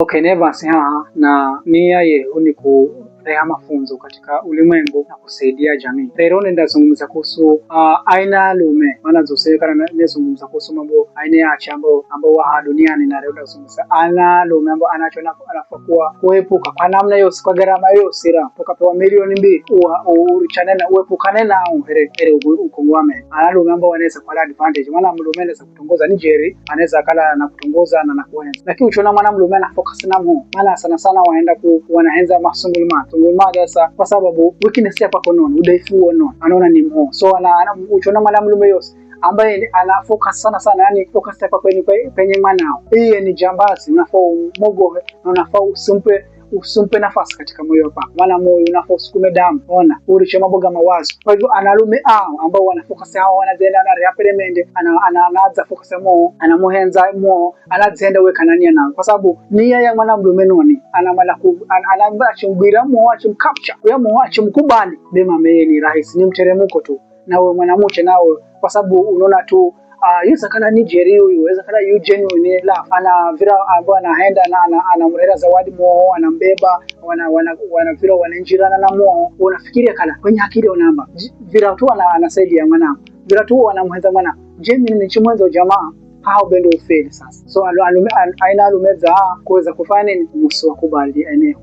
Okay, Nevans na nia yetu ni kurea mafunzo katika ulimwengu na kusaidia jamii. Leo ndazungumza kuhusu aina lume, maana zosekana nezungumza kuhusu mambo aina ya chambo ambao wa duniani, na leo ndazungumza ana lume ambao anafakuwa kuepuka kwa namna yose, kwa gharama yose, ukapewa milioni 2 urichane na uepukane na here ukongwame. Ana lume ambao wanaweza kwa advantage, maana mlume anaweza kutongoza Nigeria, anaweza kala na kutongoza na kuenza, lakini ukiona mwana mlume ana focus na mo, maana sana waenda wanaenza masungulma dasa, kwa sababu weakness yapa konono udhaifu wono anaona ni mo, so ukiona mwana mlume yose ambaye ana focus sana, yani focus yapa penye mwanao, hii ni jambazi. Unafaa mogo na unafaa usumpe nafasi katika moyo wako, maana moyo unafaa usukume damu, ona uriche maboga mawazo. Kwa hivyo analume ambao wana focus hao, wanazenda na reaperemende, anaanza focus mo, anamuhenza mo, anazenda weka nania nao, kwa sababu nia ya mwana mlume noni anamala anaambia chumbira mo, achimcapture ya mo, achimkubali dema meye ni rahisi, ni mteremuko tu. Na wewe mwanamuche nawe, kwa sababu unaona tu yusa kana Nigeria, yuweza kana Eugene ni la ana vira ambao anaenda na anamrera zawadi mo, anambeba wana vira wananjirana na mo, unafikiria kana kwenye akili unamba vira tu anasaidia mwana, vira tu anamhenza mwana. Jemi ni chimwenzo jamaa hao bendo ufeli sasa. So aina alumeza kuweza kufanya nini musu wakubali eneo